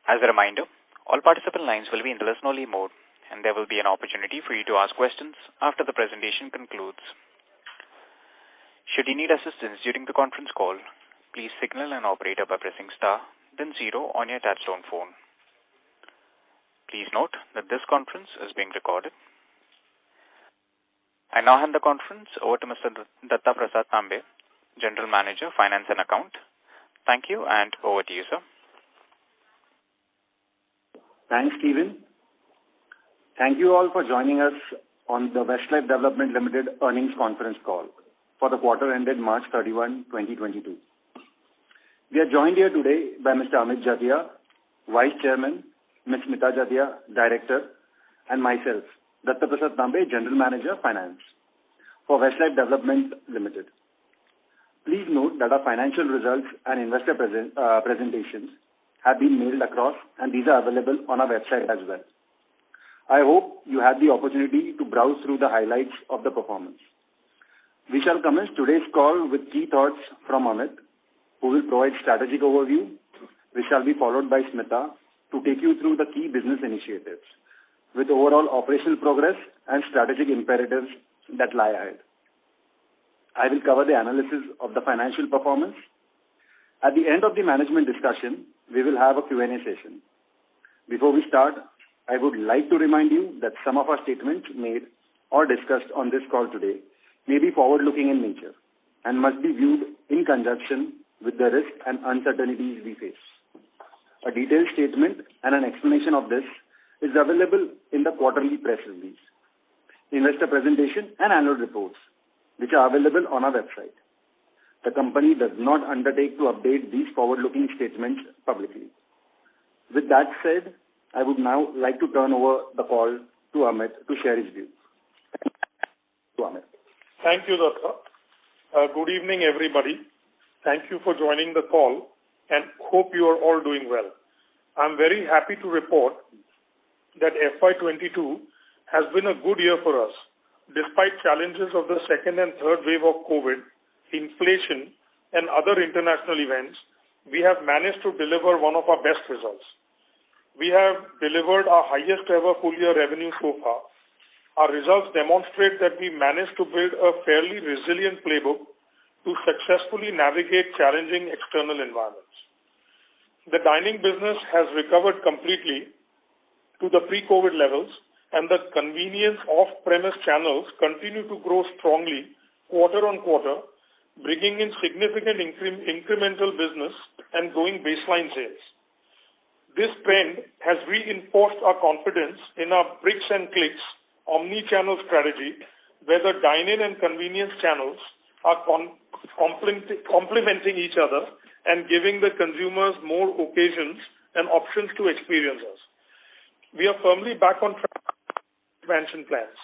As a reminder, all participant lines will be in the listen-only mode, and there will be an opportunity for you to ask questions after the presentation concludes. Should you need assistance during the conference call, please signal an operator by pressing star, then 0 on your touchtone phone. Please note that this conference is being recorded. I now hand the conference over to Mr. Datta Prasad Tambe, General Manager, Finance and Account. Thank you, and over to you, sir. Thanks, Stephen. Thank you all for joining us on the Westlife Development Limited earnings conference call for the quarter ended March 31, 2022. We are joined here today by Mr. Amit Jatia, Vice Chairman, Ms. Smita Jatia, Director, and myself, Datta Prasad Tambe, General Manager, Finance, for Westlife Development Limited. Please note that our financial results and investor presentations have been mailed across, and these are available on our website as well. I hope you had the opportunity to browse through the highlights of the performance. We shall commence today's call with key thoughts from Amit, who will provide strategic overview, which shall be followed by Smita to take you through the key business initiatives with overall operational progress and strategic imperatives that lie ahead. I will cover the analysis of the financial performance. At the end of the management discussion, we will have a Q&A session. Before we start, I would like to remind you that some of our statements made or discussed on this call today may be forward-looking in nature and must be viewed in conjunction with the risks and uncertainties we face. A detailed statement and an explanation of this is available in the quarterly press release, investor presentation, and annual reports, which are available on our website. The company does not undertake to update these forward-looking statements publicly. With that said, I would now like to turn over the call to Amit to share his views. Thank you, Datta. Good evening, everybody. Thank you for joining the call and hope you are all doing well. I'm very happy to report that FY22 has been a good year for us. Despite challenges of the second and third wave of COVID, inflation, and other international events, we have managed to deliver one of our best results. We have delivered our highest ever full year revenue so far. Our results demonstrate that we managed to build a fairly resilient playbook to successfully navigate challenging external environments. The dining business has recovered completely to the pre-COVID levels, and the convenience off-premise channels continue to grow strongly quarter on quarter, bringing in significant incremental business and growing baseline sales. This trend has reinforced our confidence in our bricks and clicks omni-channel strategy, where the dine-in and convenience channels are complementing each other and giving the consumers more occasions and options to experience us. We are firmly back on track with expansion plans.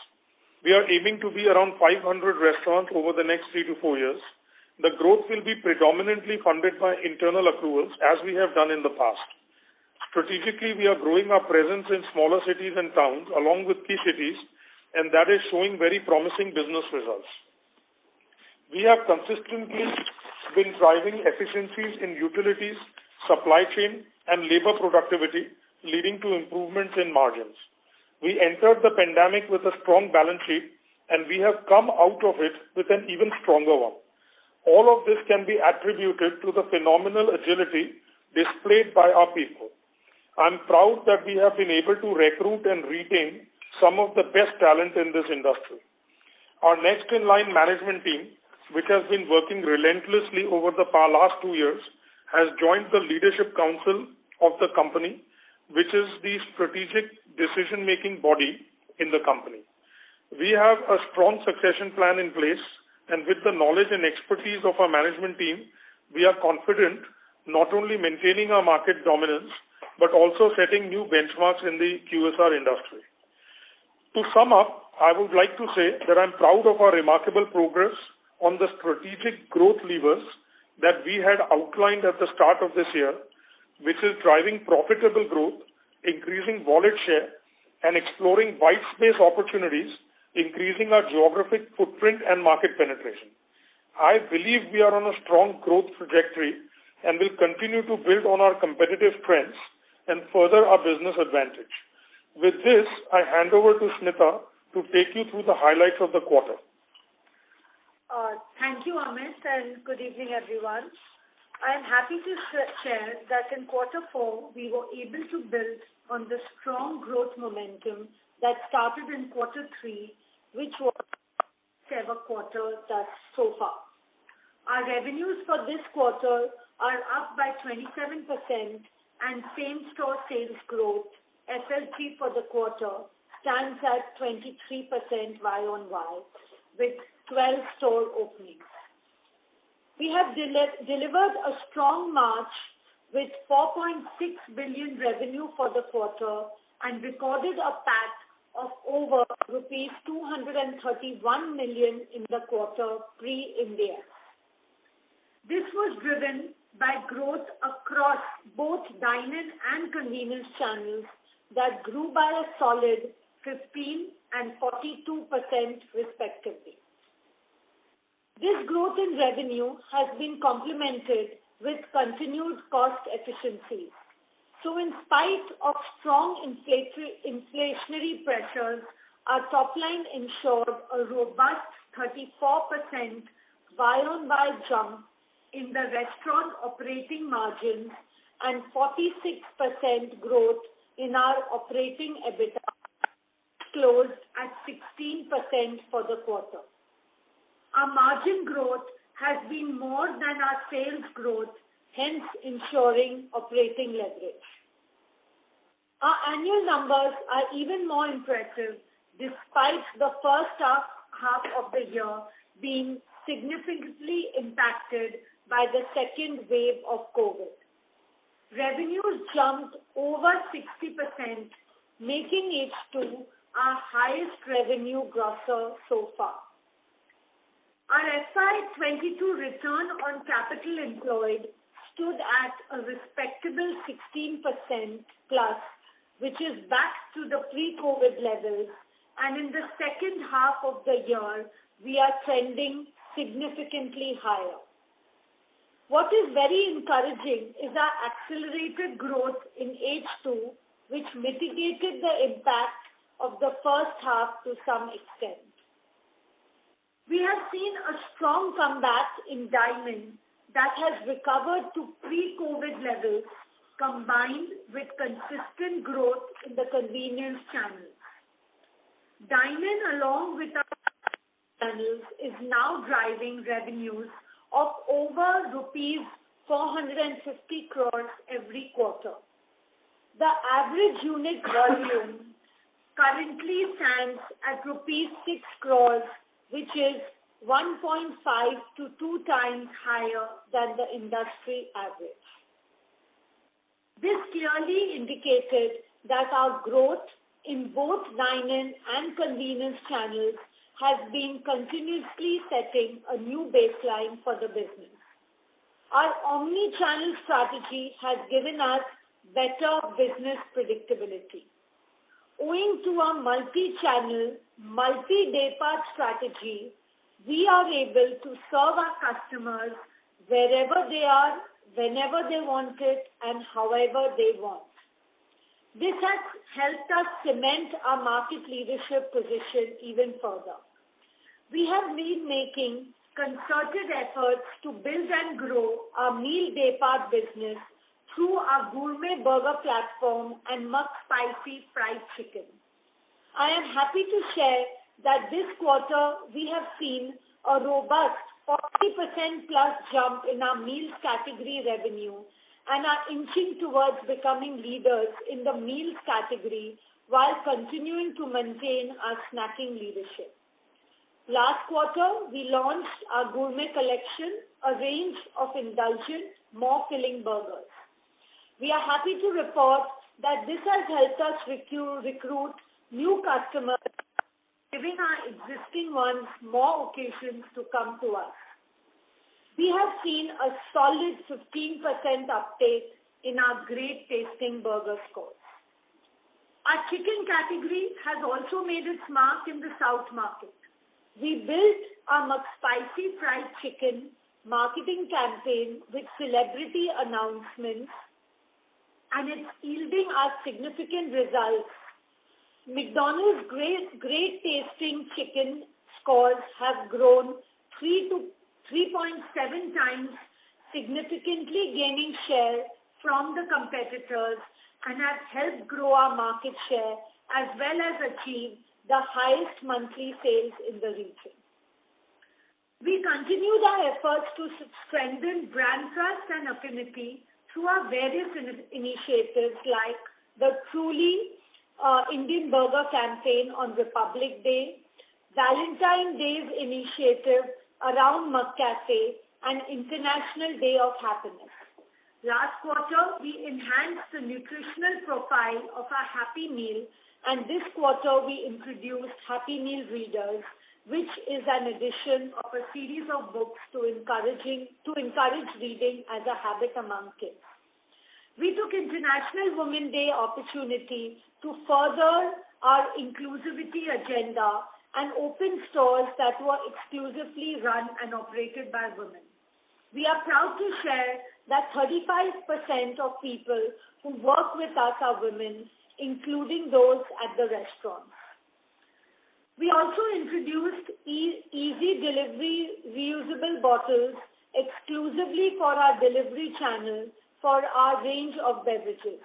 We are aiming to be around 500 restaurants over the next 3 to 4 years. The growth will be predominantly funded by internal accruals, as we have done in the past. Strategically, we are growing our presence in smaller cities and towns along with key cities, and that is showing very promising business results. We have consistently been driving efficiencies in utilities, supply chain, and labor productivity, leading to improvements in margins. We entered the pandemic with a strong balance sheet, and we have come out of it with an even stronger one. All of this can be attributed to the phenomenal agility displayed by our people. I'm proud that we have been able to recruit and retain some of the best talent in this industry. Our next in line management team, which has been working relentlessly over the last 2 years, has joined the leadership council of the company, which is the strategic decision-making body in the company. We have a strong succession plan in place, and with the knowledge and expertise of our management team, we are confident not only maintaining our market dominance, but also setting new benchmarks in the QSR industry. To sum up, I would like to say that I'm proud of our remarkable progress on the strategic growth levers that we had outlined at the start of this year, which is driving profitable growth, increasing wallet share, and exploring white space opportunities, increasing our geographic footprint and market penetration. I believe we are on a strong growth trajectory and will continue to build on our competitive strengths and further our business advantage. With this, I hand over to Smita to take you through the highlights of the quarter. Thank you, Amit, and good evening, everyone. I am happy to share that in Q4, we were able to build on the strong growth momentum that started in Q3, which was the ever quarter thus so far. Our revenues for this quarter are up by 27% and same-store sales growth, SSG for the quarter, stands at 23% Y-on-Y with 12 store openings. We have delivered a strong March with 4.6 billion revenue for the quarter and recorded a PAT of over rupees 231 million in the quarter pre-India. This was driven by growth across both dine-in and convenience channels that grew by a solid 15 and 42% respectively. This growth in revenue has been complemented with continued cost efficiencies. So in spite of strong inflationary pressures, our top line ensured a robust 34% Y-on-Y jump in the restaurant operating margins and 46% growth in our operating Ebitda, closed at 16% for the quarter. Our margin growth has been more than our sales growth, hence ensuring operating leverage. Our annual numbers are even more impressive despite the first half of the year being significantly impacted by the second wave of COVID. Revenues jumped over 60%, making H2 our highest revenue grosser so far. Our FY22 return on capital employed stood at a respectable 16% plus, which is back to the pre-COVID levels, and in the second half of the year, we are trending significantly higher. What is very encouraging is our accelerated growth in H2, which mitigated the impact of the first half to some extent. We have seen a strong comeback in dine-in that has recovered to pre-COVID levels combined with consistent growth in the convenience channels. Dine-in along with our channels is now driving revenues of over rupees 450 crores every quarter. The average unit volume currently stands at rupees 6 crores, which is 1.5 to 2 times higher than the industry average. This clearly indicated that our growth in both dine-in and convenience channels has been continuously setting a new baseline for the business. Our omni-channel strategy has given us better business predictability. Owing to our multi-channel, multi-daypart strategy, we are able to serve our customers wherever they are, whenever they want it, and however they want. This has helped us cement our market leadership position even further. We have been making concerted efforts to build and grow our meal daypart business through our gourmet burger platform and McSpicy fried chicken. I am happy to share that this quarter we have seen a robust 40% plus jump in our meals category revenue and are inching towards becoming leaders in the meals category while continuing to maintain our snacking leadership. Last quarter, we launched our gourmet collection, a range of indulgent, more filling burgers. We are happy to report that this has helped us recruit new customers, giving our existing ones more occasions to come to us. We have seen a solid 15% uptake in our great tasting burger scores. Our chicken category has also made its mark in the South market. We built our McSpicy fried chicken marketing campaign with celebrity announcements and it's yielding us significant results. McDonald's great tasting chicken scores have grown 3.7 times, significantly gaining share from the competitors and have helped grow our market share as well as achieve the highest monthly sales in the region. We continued our efforts to strengthen brand trust and affinity through our various initiatives like the Truly Indian Burger campaign on Republic Day, Valentine's Day's initiative around McCafe, and International Day of Happiness. Last quarter, we enhanced the nutritional profile of our Happy Meal, and this quarter we introduced Happy Meal Readers, which is an addition of a series of books to encourage reading as a habit among kids. We took International Women's Day opportunity to further our inclusivity agenda and open stores that were exclusively run and operated by women. We are proud to share that 35% of people who work with us are women, including those at the restaurants. We also introduced easy delivery reusable bottles exclusively for our delivery channel for our range of beverages.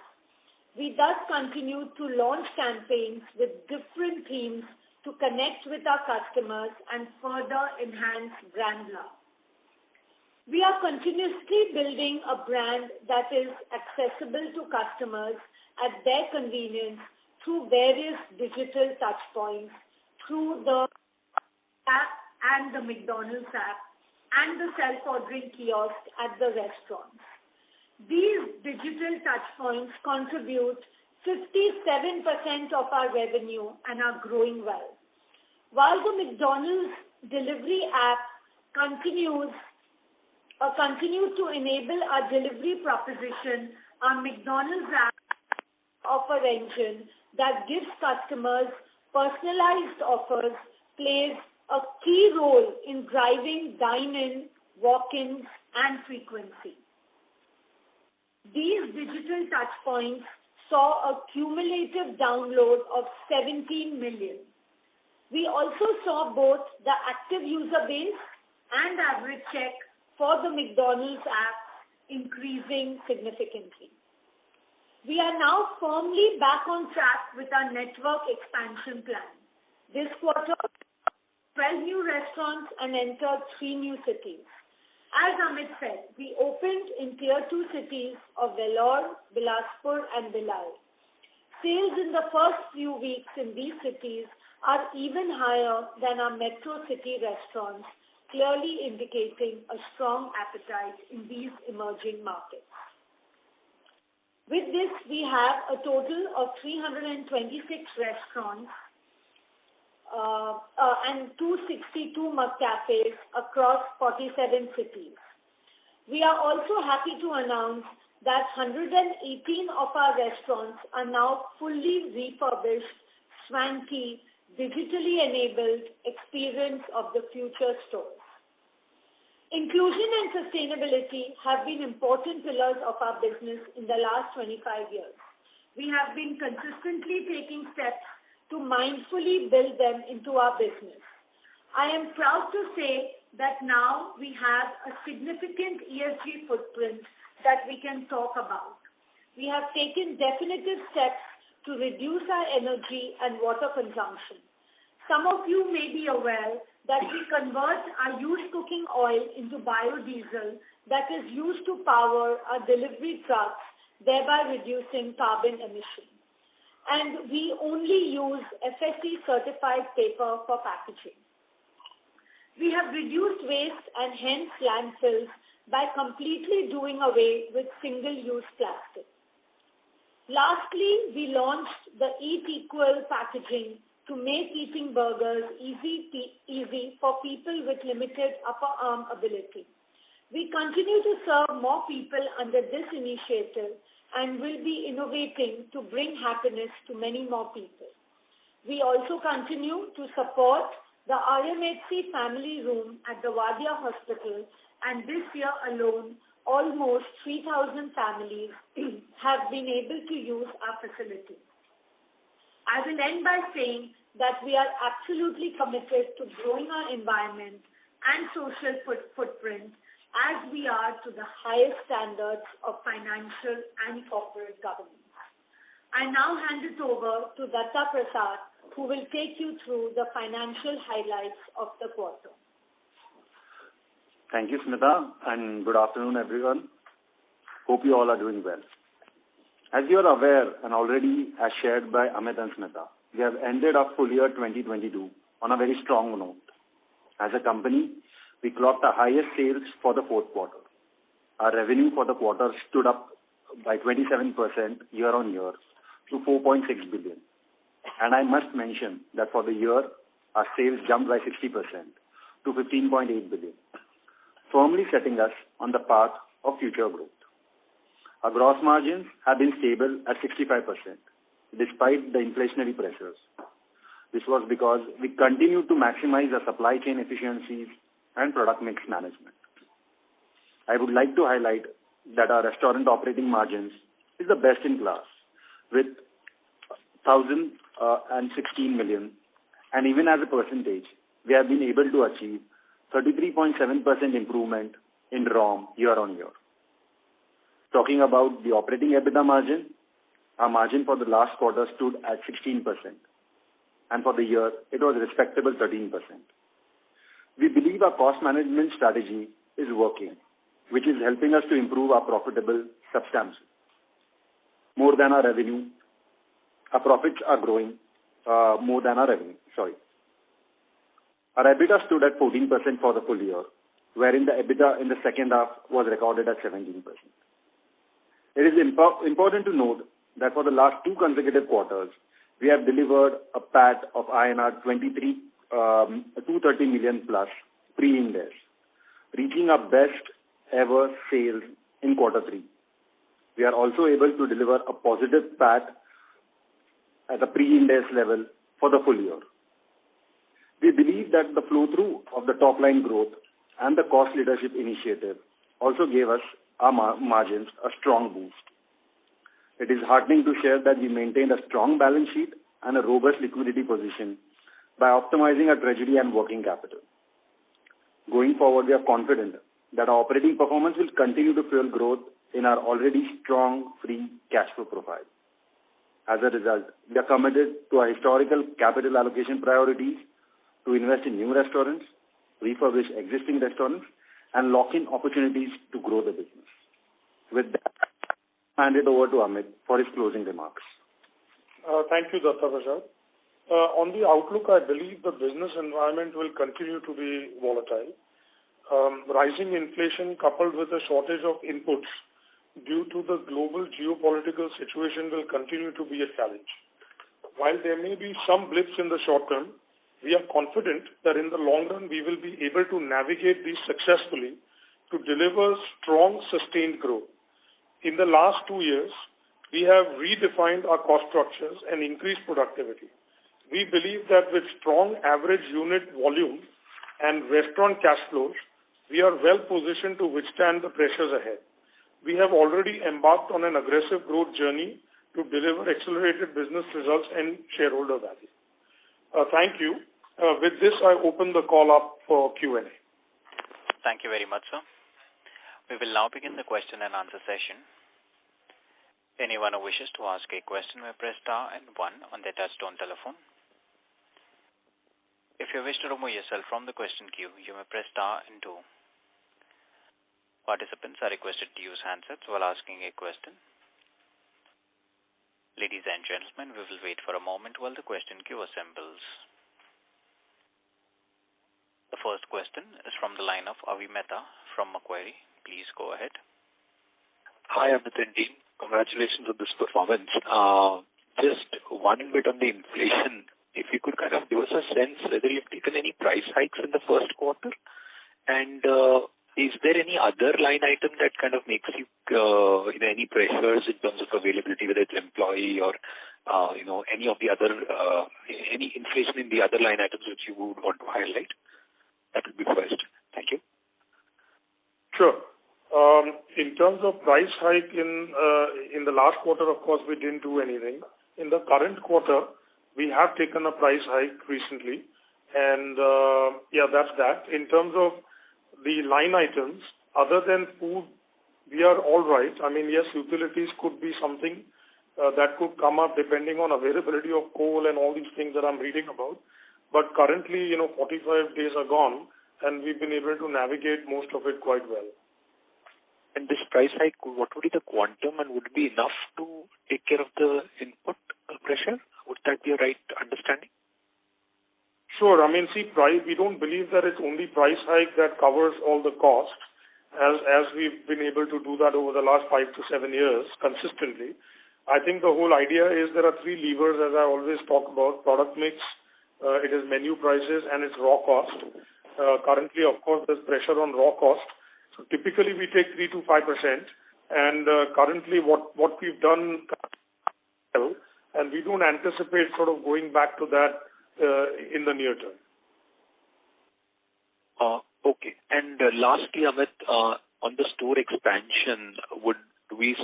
We thus continue to launch campaigns with different themes to connect with our customers and further enhance brand love. We are continuously building a brand that is accessible to customers at their convenience through various digital touchpoints, through the app and the McDonald's app and the self-ordering kiosk at the restaurants. These digital touchpoints contribute 57% of our revenue and are growing well. While the McDonald's delivery app continues to enable our delivery proposition, our McDonald's app offer engine that gives customers personalized offers plays a key role in driving dine-in, walk-ins, and frequency. These digital touchpoints saw a cumulative download of 17 million. We also saw both the active user base and average check for the McDonald's app increasing significantly. We are now firmly back on track with our network expansion plan. This quarter, 12 new restaurants and entered 3 new cities. As Amit said, we opened in Tier 2 cities of Vellore, Bilaspur, and Bhilai. Sales in the first few weeks in these cities are even higher than our metro city restaurants, clearly indicating a strong appetite in these emerging markets. With this, we have a total of 326 restaurants and 262 McCafes across 47 cities. We are also happy to announce that 118 of our restaurants are now fully refurbished, swanky, digitally enabled experience of the future stores. Inclusion and sustainability have been important pillars of our business in the last 25 years. We have been consistently taking steps to mindfully build them into our business. I am proud to say that now we have a significant ESG footprint that we can talk about. We have taken definitive steps to reduce our energy and water consumption. Some of you may be aware that we convert our used cooking oil into biodiesel that is used to power our delivery trucks, thereby reducing carbon emissions. And we only use FSC certified paper for packaging. We have reduced waste and hence landfills by completely doing away with single-use plastic. Lastly, we launched the Eat Equal packaging to make eating burgers easy for people with limited upper arm ability. We continue to serve more people under this initiative and will be innovating to bring happiness to many more people. We also continue to support the RMHC family room at the Wadia Hospital, and this year alone, almost 3,000 families have been able to use our facility. I will end by saying that we are absolutely committed to growing our environment and social footprint as we are to the highest standards of financial and corporate governance. I now hand it over to Datta Prasad, who will take you through the financial highlights of the quarter. Thank you, Smita, and good afternoon, everyone. Hope you all are doing well. As you are aware and already as shared by Amit and Smita, we have ended our full year 2022 on a very strong note. As a company, we clocked the highest sales for the fourth quarter. Our revenue for the quarter stood up by 27% year on year to 4.6 billion. And I must mention that for the year, our sales jumped by 60% to 15.8 billion, firmly setting us on the path of future growth. Our gross margins have been stable at 65%, despite the inflationary pressures. This was because we continued to maximize our supply chain efficiencies and product mix management. I would like to highlight that our restaurant operating margins is the best in class with 1,016 million, and even as a percentage, we have been able to achieve 33.7% improvement in ROM year on year. Talking about the operating Ebitda margin, our margin for the last quarter stood at 16%, and for the year, it was respectable 13%. We believe our cost management strategy is working, which is helping us to improve our profitable substantially. More than our revenue, our profits are growing more than our revenue. Our EBITDA stood at 14% for the full year, wherein the EBITDA in the second half was recorded at 17%. It is important to note that for the last two consecutive quarters, we have delivered a PAT of INR 230 million plus pre-Ind AS, reaching our best ever sales in quarter 3. We are also able to deliver a positive PAT at a pre-Ind AS level for the full year. We believe that the flow-through of the top-line growth and the cost leadership initiative also gave us our margins a strong boost. It is heartening to share that we maintained a strong balance sheet and a robust liquidity position by optimizing our treasury and working capital. Going forward, we are confident that our operating performance will continue to fuel growth in our already strong free cash flow profile. As a result, we are committed to our historical capital allocation priorities to invest in new restaurants, refurbish existing restaurants, and lock in opportunities to grow the business. With that, I hand it over to Amit for his closing remarks. Thank you, Datta Prasad. On the outlook, I believe the business environment will continue to be volatile. Rising inflation coupled with a shortage of inputs due to the global geopolitical situation will continue to be a challenge. While there may be some blips in the short term, we are confident that in the long run we will be able to navigate these successfully to deliver strong, sustained growth. In the last 2 years, we have redefined our cost structures and increased productivity. We believe that with strong average unit volume and restaurant cash flows, we are well positioned to withstand the pressures ahead. We have already embarked on an aggressive growth journey to deliver accelerated business results and shareholder value. Thank you. With this, I open the call up for Q&A. Thank you very much, sir. We will now begin the question and answer session. Anyone who wishes to ask a question may press star and 1 on their touchtone telephone. If you wish to remove yourself from the question queue, you may press star and 2. Participants are requested to use handsets while asking a question. Ladies and gentlemen, we will wait for a moment while the question queue assembles. The first question is from the line of Avi Mehta from Macquarie. Please go ahead. Hi, Amit and team. Congratulations on this performance. Just one bit on the inflation. If you could kind of give us a sense whether you've taken any price hikes in the first quarter, and is there any other line item that kind of makes you, any pressures in terms of availability, whether it's employee or, any of the other, any inflation in the other line items which you would want to highlight? That would be first. Thank you. Sure. In terms of price hike in the last quarter, of course, we didn't do anything. In the current quarter, we have taken a price hike recently, and that's that. In terms of the line items, other than food, we are all right. I mean, yes, utilities could be something that could come up depending on availability of coal and all these things that I'm reading about. But currently, 45 days are gone, and we've been able to navigate most of it quite well. And this price hike, what would be the quantum, and would it be enough to take care of the input pressure? Would that be a right understanding? Sure. I mean, see, we don't believe that it's only price hike that covers all the costs, as we've been able to do that over the last 5 to 7 years consistently. I think the whole idea is there are three levers, as I always talk about: product mix, it is menu prices, and it's raw cost. Currently, of course, there's pressure on raw cost. So typically we take 3 to 5%, and currently what we've done, and we don't anticipate sort of going back to that in the near term. Okay. And lastly, Amit, on the store expansion, would we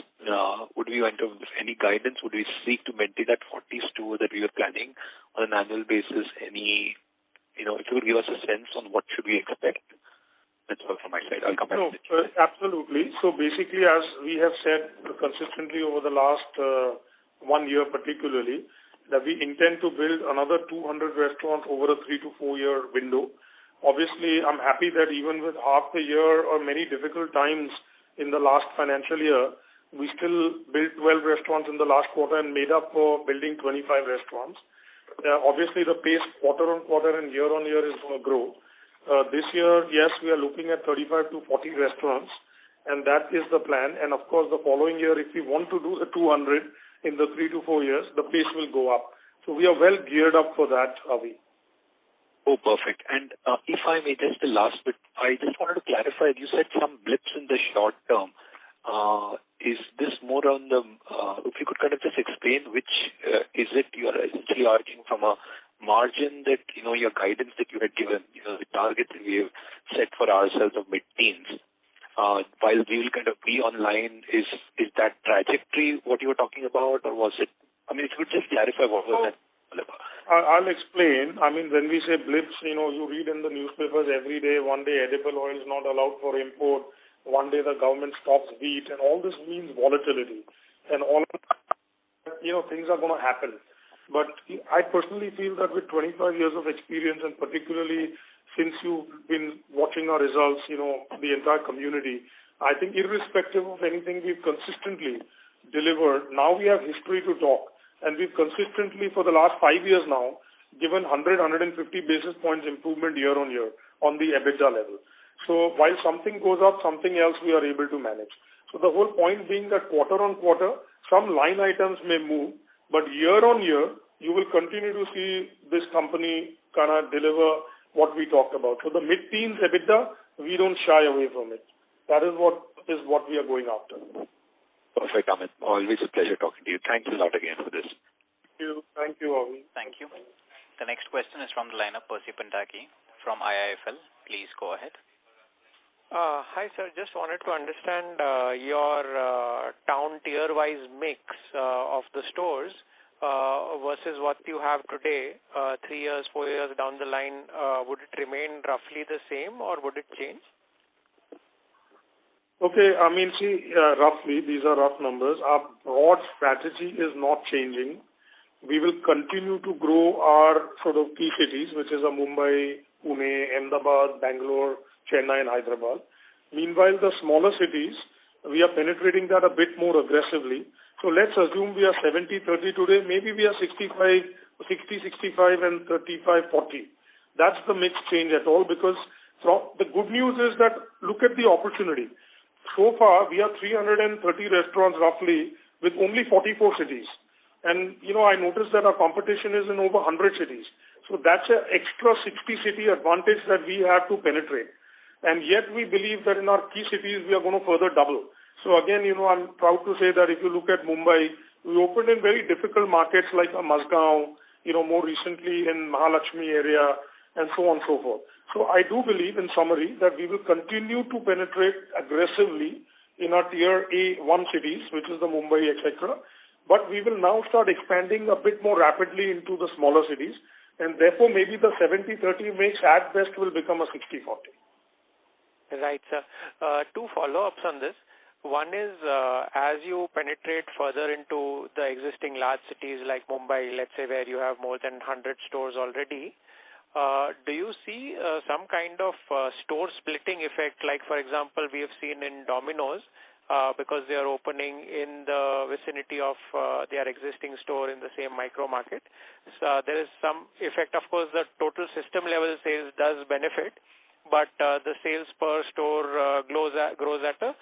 enter any guidance? Would we seek to maintain that 40 store that we were planning on an annual basis? If you could give us a sense on what should we expect? That's all from my side. I'll come back to it. Absolutely. So basically, as we have said consistently over the last 1 year particularly, that we intend to build another 200 restaurants over a 3 to 4 year window. Obviously, I'm happy that even with half the year or many difficult times in the last financial year, we still built 12 restaurants in the last quarter and made up for building 25 restaurants. Obviously, the pace quarter on quarter and year on year is going to grow. This year, yes, we are looking at 35 to 40 restaurants, and that is the plan. And of course, the following year, if we want to do the 200 in the 3 to 4 years, the pace will go up. So we are well geared up for that, Avi. Oh, perfect. And if I may, just the last bit, I just wanted to clarify, you said some blips in the short term. Is this more on the, if you could kind of just explain which is it you are essentially arguing from a margin that, your guidance that you had given, the target that we have set for ourselves of mid-teens, while we will kind of be online, is that trajectory what you were talking about, or was it, if you could just clarify what was that all about? I'll explain. When we say blips, you read in the newspapers every day, one day edible oil is not allowed for import, one day the government stops wheat, and all this means volatility. And all things are going to happen. But I personally feel that with 25 years of experience, and particularly since you've been watching our results, the entire community, I think irrespective of anything we've consistently delivered, now we have history to talk. And we've consistently, for the last 5 years now, given 100-150 basis points improvement year on year on the Ebitda level. So while something goes up, something else we are able to manage. So the whole point being that quarter on quarter, some line items may move, but year on year, you will continue to see this company kind of deliver what we talked about. So the mid-teens Ebitda, we don't shy away from it. That is what we are going after. Perfect, Amit. Always a pleasure talking to you. Thanks a lot again for this. Thank you, Avi. Thank you. The next question is from the line of Percy Pantaki from IIFL. Please go ahead. Hi, sir. Just wanted to understand your town tier-wise mix of the stores versus what you have today, 3 years, 4 years down the line. Would it remain roughly the same, or would it change? Okay, roughly, these are rough numbers. Our broad strategy is not changing. We will continue to grow our sort of key cities, which is Mumbai, Pune, Ahmedabad, Bangalore, Chennai, and Hyderabad. Meanwhile, the smaller cities, we are penetrating that a bit more aggressively. So let's assume we are 70-30 today. Maybe we are 60-65 and 35-40. That's the mix change at all, because the good news is that look at the opportunity. So far, we have 330 restaurants roughly with only 44 cities. And, I noticed that our competition is in over 100 cities. So that's an extra 60-city advantage that we have to penetrate. And yet we believe that in our key cities, we are going to further double. So again, I'm proud to say that if you look at Mumbai, we opened in very difficult markets like Mazgaon, more recently in Mahalakshmi area, and so on and so forth. So I do believe, in summary, that we will continue to penetrate aggressively in our tier A1 cities, which is the Mumbai, etc. But we will now start expanding a bit more rapidly into the smaller cities, and therefore maybe the 70-30 mix at best will become a 60-40. Right, sir. Two follow-ups on this. One is, as you penetrate further into the existing large cities like Mumbai, let's say where you have more than 100 stores already, do you see some kind of store splitting effect? Like, for example, we have seen in Domino's, because they are opening in the vicinity of their existing store in the same micro market. So there is some effect. Of course, the total system level sales does benefit, but the sales per store grows at a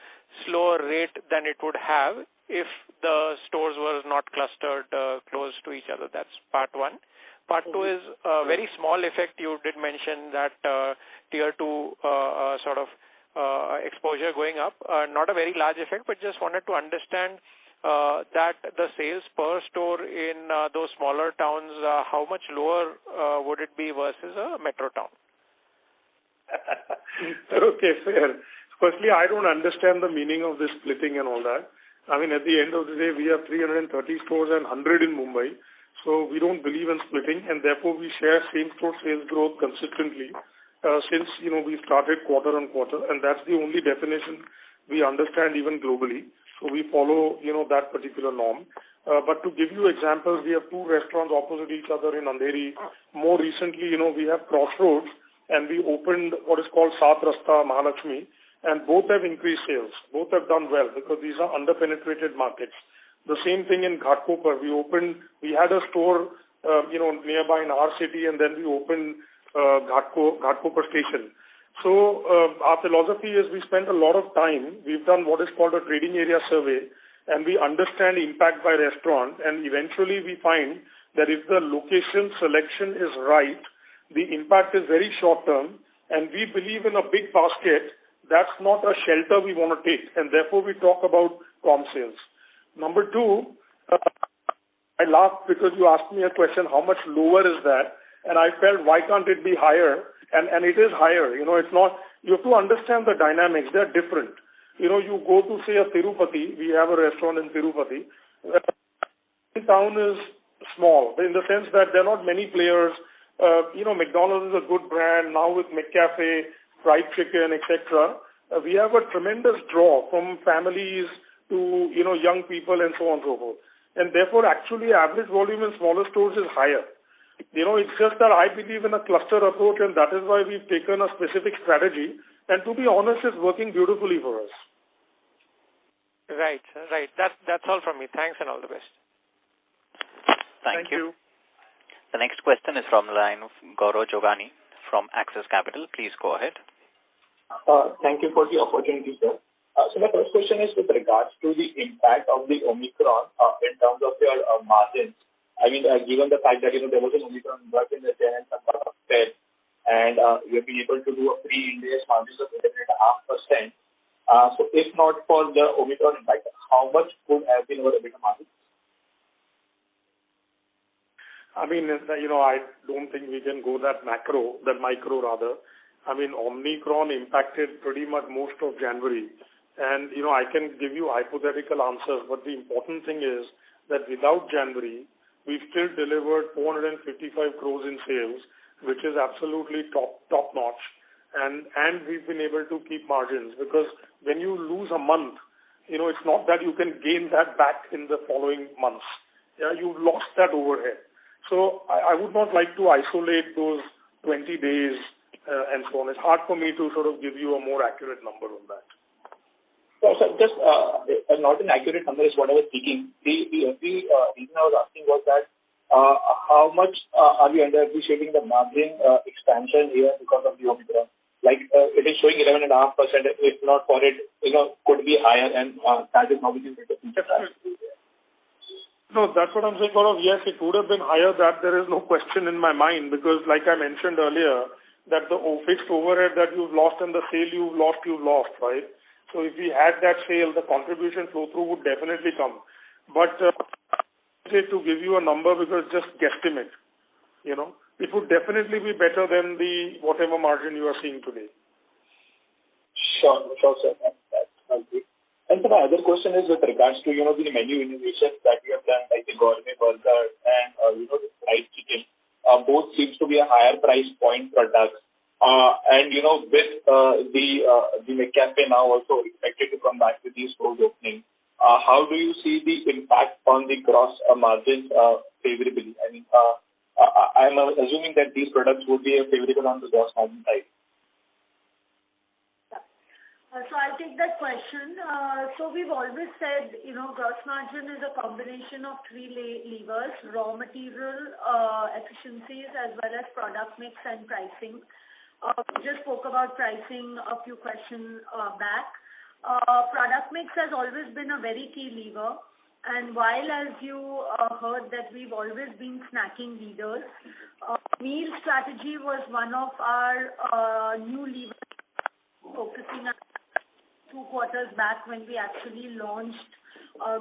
slower rate than it would have if the stores were not clustered close to each other. That's part one. Part two is a very small effect. You did mention that tier 2 sort of exposure going up. Not a very large effect, but just wanted to understand that the sales per store in those smaller towns, how much lower would it be versus a metro town? Okay, fair. Firstly, I don't understand the meaning of this splitting and all that. I mean, at the end of the day, we have 330 stores and 100 in Mumbai. So we don't believe in splitting, and therefore we share same-store sales growth consistently since, we started quarter on quarter, and that's the only definition we understand even globally. So we follow, that particular norm. But to give you examples, we have two restaurants opposite each other in Andheri. More recently, we have Crossroads, and we opened what is called Sat Rasta Mahalakshmi, and both have increased sales. Both have done well because these are under-penetrated markets. The same thing in Ghatkopar. We had a store, nearby in our city, and then we opened Ghatkopar station. So our philosophy is we spend a lot of time. We've done what is called a trading area survey, and we understand impact by restaurant, and eventually we find that if the location selection is right, the impact is very short term, and we believe in a big basket. That's not a shelter we want to take, and therefore we talk about comp sales. Number two, I laughed because you asked me a question, how much lower is that? And I felt, why can't it be higher? And it is higher. It's not, you have to understand the dynamics. They're different. You go to, say, a Tirupati. We have a restaurant in Tirupati. The town is small in the sense that there are not many players. McDonald is a good brand. Now with McCafe, fried chicken, etc., we have a tremendous draw from families to, young people and so on and so forth. And therefore, actually, average volume in smaller stores is higher. It's just that I believe in a cluster approach, and that is why we've taken a specific strategy. And to be honest, it's working beautifully for us. Right. That's all from me. Thanks and all the best. Thank you. The next question is from the line of Gaurav Jogani from Axis Capital. Please go ahead. Thank you for the opportunity, sir. So my first question is with regards to the impact of the Omicron in terms of your margins. I mean, given the fact that, there was an Omicron work in the Jan and some part of Feb, and you've been able to do a pre-Ind AS margins of 11.5%. So if not for the Omicron impact, how much could have been our Ebitda margins? I mean, I don't think we can go that micro rather. I mean, Omicron impacted pretty much most of January. And, I can give you hypothetical answers, but the important thing is that without January, we've still delivered 455 crores in sales, which is absolutely top notch. And we've been able to keep margins because when you lose a month, it's not that you can gain that back in the following months. Yeah, you've lost that overhead. So I would not like to isolate those 20 days and so on. It's hard for me to sort of give you a more accurate number on that. So, just not an accurate number is what I was seeking. The only reason I was asking was that how much are we underappreciating the margin expansion here because of the Omicron? Like it is showing 11.5%. If not for it, could be higher, and that is how we can get the future. No, that's what I'm saying, Gaurav. Yes, it would have been higher. That there is no question in my mind because, like I mentioned earlier, that the fixed overhead that you've lost and the sale you've lost, right? So if we had that sale, the contribution flow-through would definitely come. But to give you a number because just guesstimate, it would definitely be better than the whatever margin you are seeing today. Sure, sir. That's good. And so my other question is with regards to, the menu innovations that we have done, like the gourmet burger and, the fried chicken. Both seems to be a higher price point products. And, with the McCafe now also expected to come back with these stores opening, how do you see the impact on the gross margins favorably? I mean, I'm assuming that these products would be favorable on the gross margin side. So I'll take that question. So we've always said, gross margin is a combination of three levers: raw material efficiencies as well as product mix and pricing. We just spoke about pricing a few questions back. Product mix has always been a very key lever. And while, as you heard, that we've always been snacking leaders, meal strategy was one of our new levers, focusing on 2 quarters back when we actually launched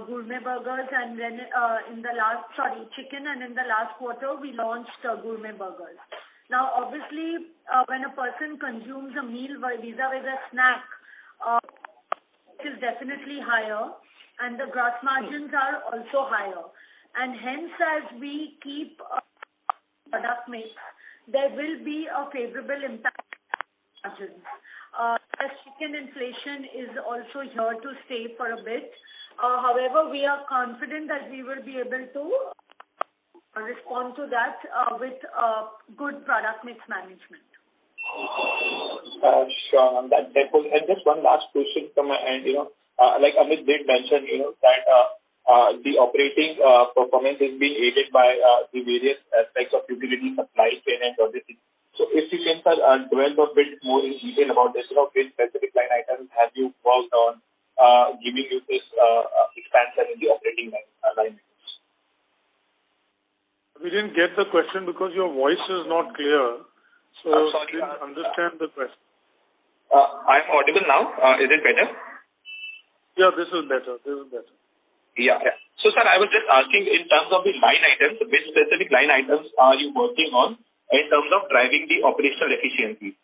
gourmet burgers, and then chicken, and in the last quarter we launched gourmet burgers. Now, obviously, when a person consumes a meal vis-a-vis a snack, it is definitely higher, and the gross margins are also higher. And hence, as we keep product mix, there will be a favorable impact on margins. As chicken inflation is also here to stay for a bit. However, we are confident that we will be able to respond to that with good product mix management. Sure, that's helpful. And just one last question from my end, like Amit did mention, that the operating performance is being aided by the various aspects of utility, supply chain, and logistics. So if you can dwell a bit more in detail about this, which specific line items have you worked on giving you this expansion in the operating line items? We didn't get the question because your voice is not clear. So I didn't understand the question. I'm audible now. Is it better? Yeah, this is better. Yeah. So, sir, I was just asking in terms of the line items, which specific line items are you working on in terms of driving the operational efficiency?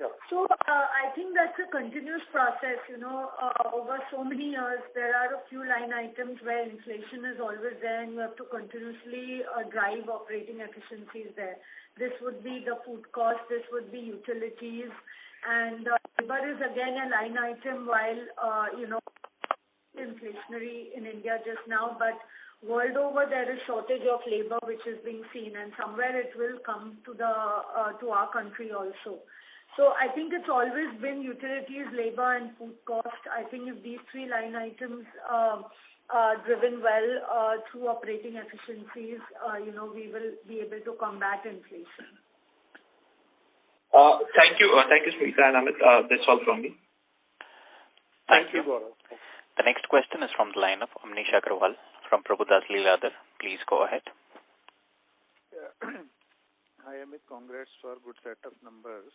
Yeah. So I think that's a continuous process. Over so many years, there are a few line items where inflation is always there, and you have to continuously drive operating efficiencies there. This would be the food cost, this would be utilities, and labor is again a line item. While inflationary in India just now, but world over there is shortage of labor which is being seen, and somewhere it will come to our country also. So I think it's always been utilities, labor, and food cost. I think if these three line items are driven well through operating efficiencies, we will be able to combat inflation. Thank you. Thank you, Smita and Amit. That's all from me. Thank you. Gaurav. The next question is from the line of Amnish Agrawal from Prabhudas Lilladher. Please go ahead. Yeah. Hi, Amit. Congrats for good set of numbers.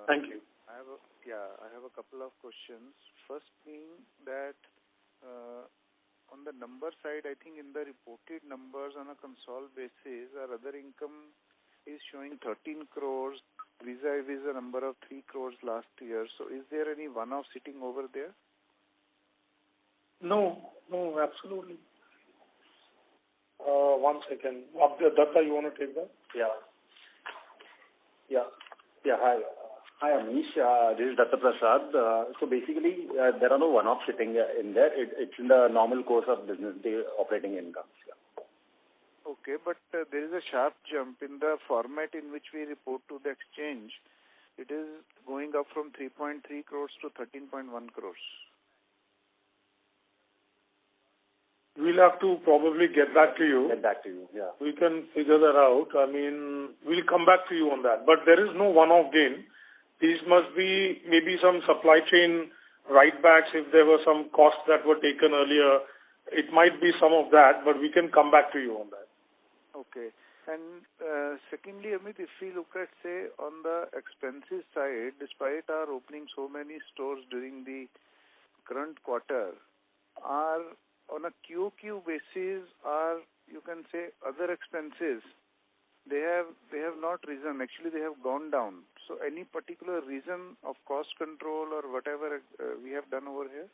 Thank you. I have a couple of questions. First being that on the number side, I think in the reported numbers on a console basis, our other income is showing 13 crores vis-a-vis a number of 3 crores last year. So is there any one-off sitting over there? No, absolutely. 1 second. Datta, you want to take that? Yeah. Hi, Amish. This is Datta Prasad. So basically, there are no one-off sitting in there. It's in the normal course of business, the operating incomes. Yeah. Okay, but there is a sharp jump in the format in which we report to the exchange. It is going up from 3.3 crores to 13.1 crores. We'll have to probably get back to you. Yeah. We can figure that out. I mean, we'll come back to you on that. But there is no one-off gain. These must be maybe some supply chain write-backs if there were some costs that were taken earlier. It might be some of that, but we can come back to you on that. Okay. And secondly, Amit, if we look at, say, on the expenses side, despite our opening so many stores during the current quarter, are on a QOQ basis, are, you can say, other expenses they have not risen. Actually, they have gone down. So any particular reason of cost control or whatever we have done over here?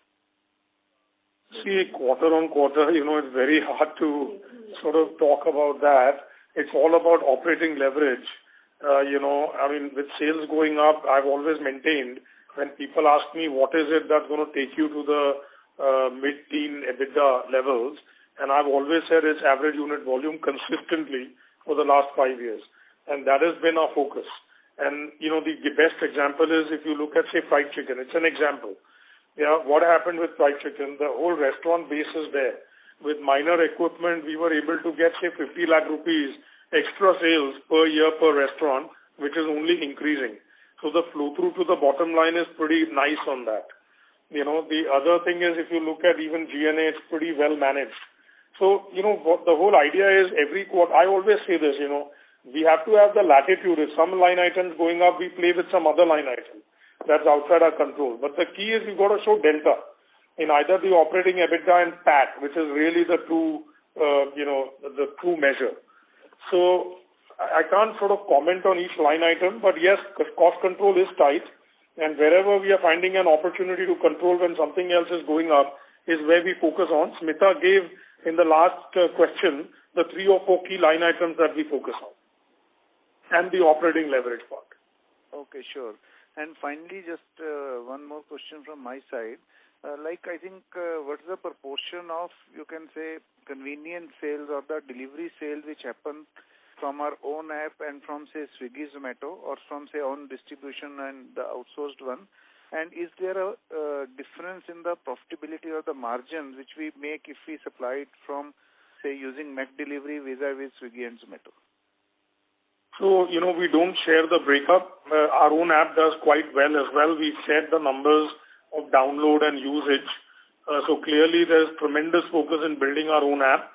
See, quarter on quarter, it's very hard to sort of talk about that. It's all about operating leverage. With sales going up, I've always maintained when people ask me what is it that's going to take you to the mid-teen Ebitda levels, and I've always said it's average unit volume consistently for the last 5 years. And that has been our focus. And, the best example is if you look at, say, fried chicken. It's an example. Yeah, what happened with fried chicken? The whole restaurant base is there. With minor equipment, we were able to get, say, 50 lakh rupees extra sales per year per restaurant, which is only increasing. So the flow through to the bottom line is pretty nice on that. The other thing is if you look at even G&A, it's pretty well managed. So, the whole idea is every quarter, I always say this, we have to have the latitude. If some line items going up, we play with some other line item. That's outside our control. But the key is we've got to show delta in either the operating EBITDA and PAT, which is really the true, the true measure. So I can't sort of comment on each line item, but yes, cost control is tight. And wherever we are finding an opportunity to control when something else is going up is where we focus on. Smita gave in the last question the 3 or 4 key line items that we focus on and the operating leverage part. Okay, sure. And finally, just one more question from my side. I think what's the proportion of, you can say, convenience sales or the delivery sales which happen from our own app and from, say, Swiggy, Zomato, or from, say, own distribution and the outsourced one? And is there a difference in the profitability or the margins which we make if we supply it from, say, using McDelivery vis-a-vis Swiggy and Zomato? So, we don't share the breakup. Our own app does quite well as well. We've shared the numbers of download and usage. So clearly there's tremendous focus in building our own app.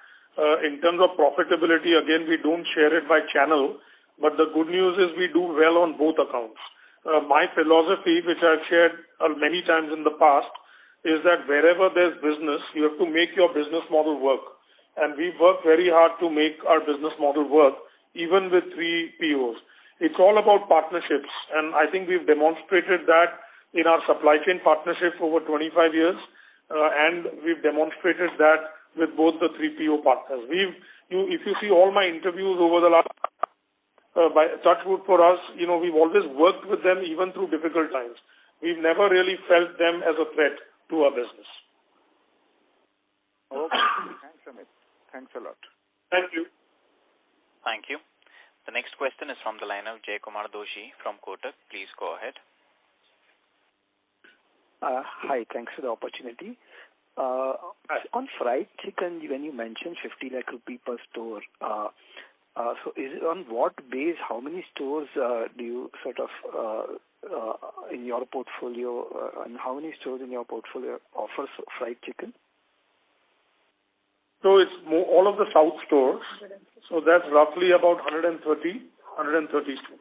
In terms of profitability, again, we don't share it by channel, but the good news is we do well on both accounts. My philosophy, which I've shared many times in the past, is that wherever there's business, you have to make your business model work. And we've worked very hard to make our business model work, even with 3 POs. It's all about partnerships, and I think we've demonstrated that in our supply chain partnership over 25 years, and we've demonstrated that with both the 3 PO partners. If you see all my interviews over the last, by touchwood for us, we've always worked with them even through difficult times. We've never really felt them as a threat to our business. Okay. Thanks, Amit. Thanks a lot. Thank you. Thank you. The next question is from the line of Jay Kumar Doshi from Kotak. Please go ahead. Hi, thanks for the opportunity. On fried chicken, when you mentioned 50 lakh rupee per store, so is it on what base? How many stores do you sort of in your portfolio, and how many stores in your portfolio offers fried chicken? So it's all of the South stores. So that's roughly about 130 stores.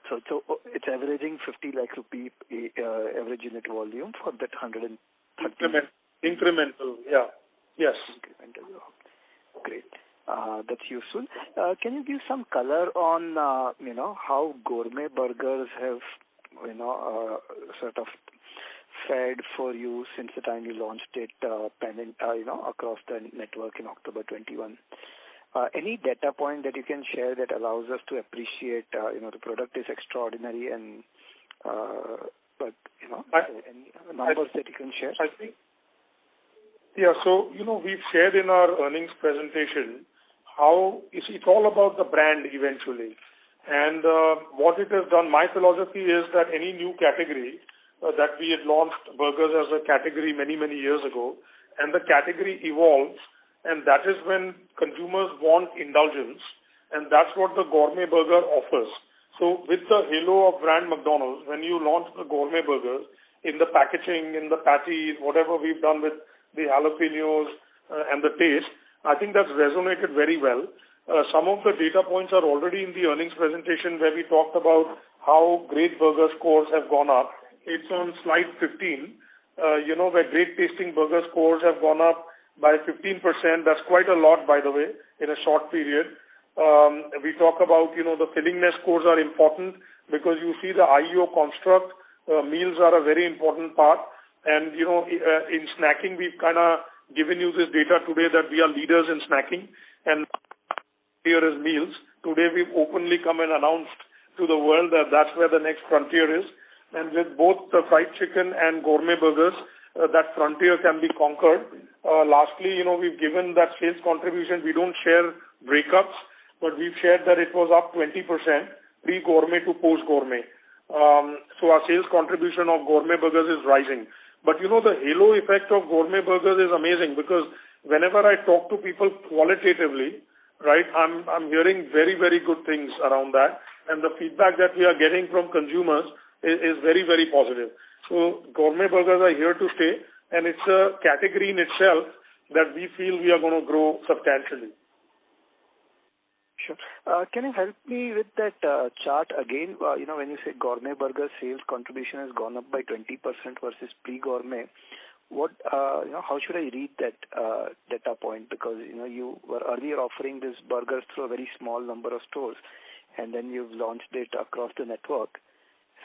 So it's averaging 50 lakh rupee average unit volume for that 130. Incremental, yeah. Yes. Incremental. Great. That's useful. Can you give some color on, how gourmet burgers have, sort of fared for you since the time you launched it, across the network in October 21? Any data point that you can share that allows us to appreciate, the product is extraordinary and, any numbers that you can share? I think, yeah, so, we've shared in our earnings presentation how it's all about the brand eventually. And what it has done, my philosophy is that any new category that we had launched burgers as a category many, many years ago, and the category evolves, and that is when consumers want indulgence, and that's what the gourmet burger offers. So with the halo of brand McDonald's, when you launch the gourmet burgers, in the packaging, in the patties, whatever we've done with the jalapenos and the taste, I think that's resonated very well. Some of the data points are already in the earnings presentation where we talked about how great burger scores have gone up. It's on slide 15, where great tasting burger scores have gone up by 15%. That's quite a lot, by the way, in a short period. We talk about, the fillingness scores are important because you see the IEO construct. Meals are a very important part. And, in snacking, we've kind of given you this data today that we are leaders in snacking. And here is meals. Today, we've openly come and announced to the world that that's where the next frontier is. And with both the fried chicken and gourmet burgers, that frontier can be conquered. Lastly, we've given that sales contribution. We don't share breakups, but we've shared that it was up 20% pre-gourmet to post-gourmet. So our sales contribution of gourmet burgers is rising. But the halo effect of gourmet burgers is amazing because whenever I talk to people qualitatively, right, I'm hearing very, very good things around that. And the feedback that we are getting from consumers is very, very positive. So gourmet burgers are here to stay, and it's a category in itself that we feel we are going to grow substantially. Sure. Can you help me with that chart again? When you say gourmet burger sales contribution has gone up by 20% versus pre-gourmet, how should I read that data point? Because, you were earlier offering these burgers through a very small number of stores, and then you've launched it across the network.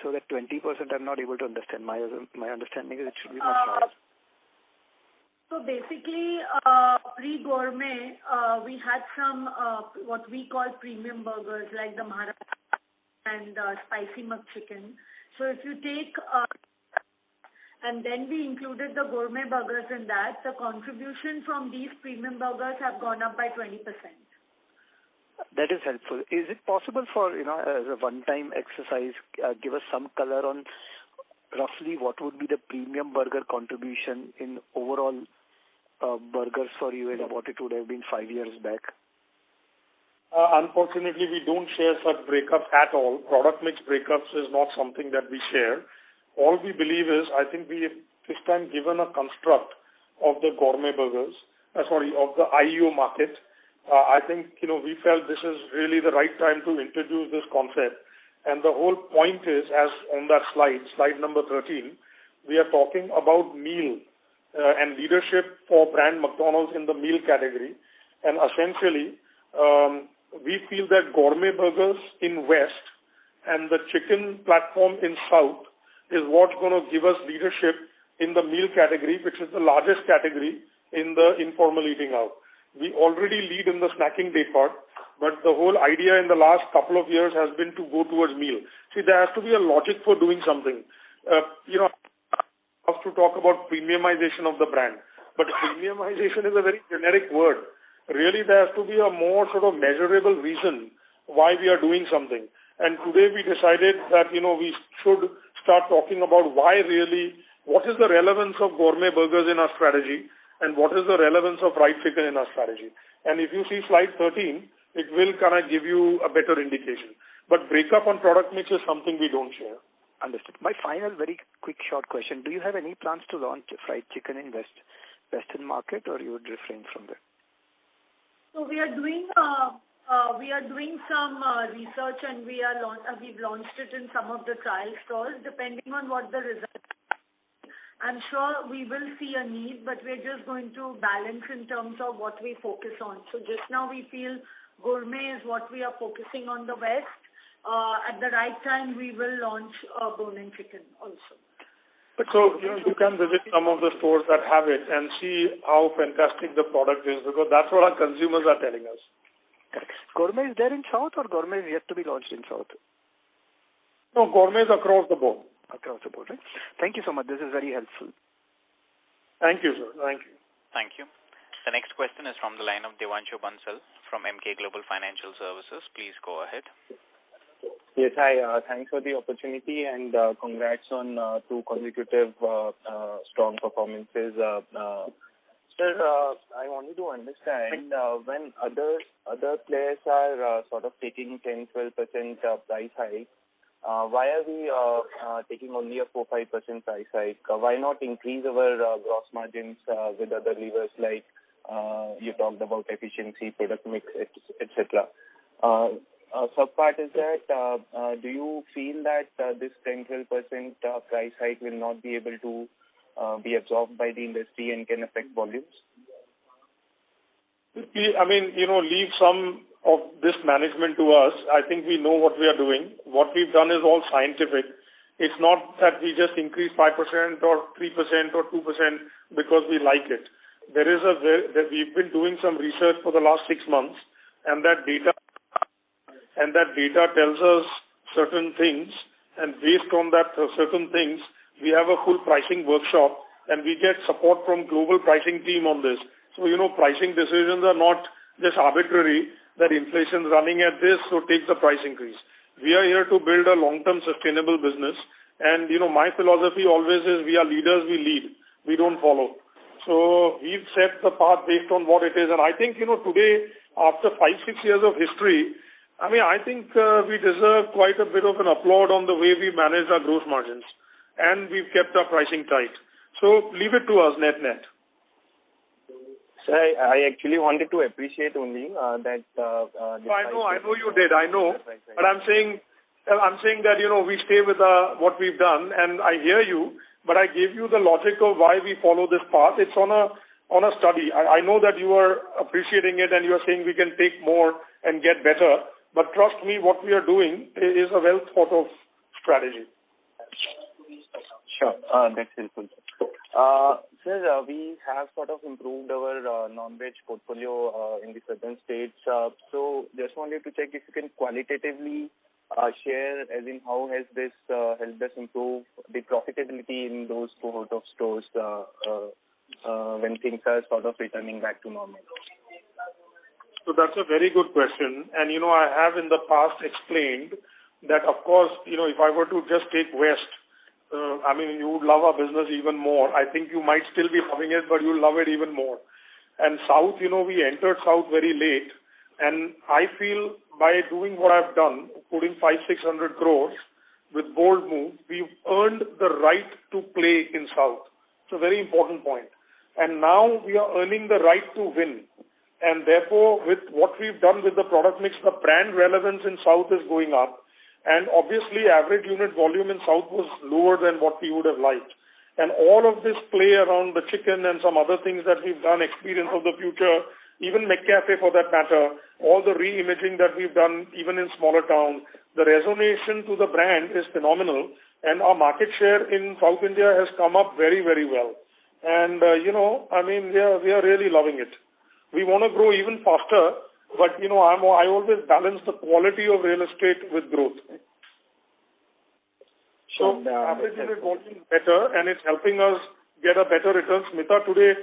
So that 20% I'm not able to understand. My understanding is it should be much higher. So basically, pre-gourmet, we had some what we call premium burgers like the Maharashtra and spicy McChicken. So if you take and then we included the gourmet burgers in that, the contribution from these premium burgers have gone up by 20%. That is helpful. Is it possible for, as a one-time exercise, give us some color on roughly what would be the premium burger contribution in overall burgers for you and what it would have been 5 years back? Unfortunately, we don't share such breakups at all. Product mix breakups is not something that we share. All we believe is, I think we have this time given a construct of the gourmet burgers, of the IEO market. I think, we felt this is really the right time to introduce this concept. And the whole point is, as on that slide number 13, we are talking about meal and leadership for brand McDonald's in the meal category. And essentially, we feel that gourmet burgers in West and the chicken platform in South is what's going to give us leadership in the meal category, which is the largest category in the informal eating out. We already lead in the snacking day part, but the whole idea in the last couple of years has been to go towards meal. See, there has to be a logic for doing something. I have to talk about premiumization of the brand, but premiumization is a very generic word. Really, there has to be a more sort of measurable reason why we are doing something. And today we decided that, we should start talking about what is the relevance of gourmet burgers in our strategy and what is the relevance of fried chicken in our strategy. And if you see slide 13, it will kind of give you a better indication. But breakup on product mix is something we don't share. Understood. My final very quick short question. Do you have any plans to launch fried chicken in Western market, or you would refrain from that? So we are doing some research, and we've launched it in some of the trial stores. Depending on what the results, I'm sure we will see a need, but we're just going to balance in terms of what we focus on. So just now we feel gourmet is what we are focusing on the West. At the right time, we will launch bone-in chicken also. So, you can visit some of the stores that have it and see how fantastic the product is, because that's what our consumers are telling us. Correct. Gourmet is there in South, or gourmet is yet to be launched in South? No, gourmet is across the board. Across the board, right? Thank you so much. This is very helpful. Thank you, sir. Thank you. Thank you. The next question is from the line of Devanshu Bansal from Emkay Global Financial Services. Please go ahead. Yes, hi. Thanks for the opportunity and congrats on 2 consecutive strong performances. Sir, I wanted to understand when other players are sort of taking 10-12% price hike, why are we taking only a 4-5% price hike? Why not increase our gross margins with other levers like you talked about efficiency, product mix, etc. Sub part is that do you feel that this 10-12% price hike will not be able to be absorbed by the industry and can affect volumes? I mean, leave some of this management to us. I think we know what we are doing. What we've done is all scientific. It's not that we just increase 5% or 3% or 2% because we like it. We've been doing some research for the last 6 months, and that data tells us certain things, and based on that certain things, we have a full pricing workshop, and we get support from global pricing team on this. So, pricing decisions are not just arbitrary, that inflation's running at this, so take the price increase. We are here to build a long-term sustainable business, and, my philosophy always is we are leaders, we lead, we don't follow. So we've set the path based on what it is, and I think, today, after 5-6 years of history, I think we deserve quite a bit of an applaud on the way we managed our gross margins, and we've kept our pricing tight. So leave it to us, net. Sir, I actually wanted to appreciate only that. I know you did. I know, but I'm saying that we stay with what we've done, and I hear you. But I gave you the logic of why we follow this path. It's on a study. I know that you are appreciating it, and you are saying we can take more and get better. But trust me, what we are doing is a well thought of strategy. Sure, that's helpful. Sir, we have sort of improved our non-veg portfolio in the southern states. So just wanted to check if you can qualitatively share, as in how has this helped us improve the profitability in those cohort of stores when things are sort of returning back to normal? So that's a very good question. And, I have in the past explained that, of course, if I were to just take West, you would love our business even more. I think you might still be loving it, but you'll love it even more. And South, we entered South very late. And I feel by doing what I've done, putting 500-600 crores with bold move, we've earned the right to play in South. It's a very important point. And now we are earning the right to win. And therefore, with what we've done with the product mix, the brand relevance in South is going up. And obviously, average unit volume in South was lower than what we would have liked. And all of this play around the chicken and some other things that we've done, experience of the future, even McCafe for that matter, all the re-imaging that we've done even in smaller towns, the resonation to the brand is phenomenal. And our market share in South India has come up very, very well. And, we are really loving it. We want to grow even faster, but, I always balance the quality of real estate with growth. So average unit volume is better, and it's helping us get a better return. Smita today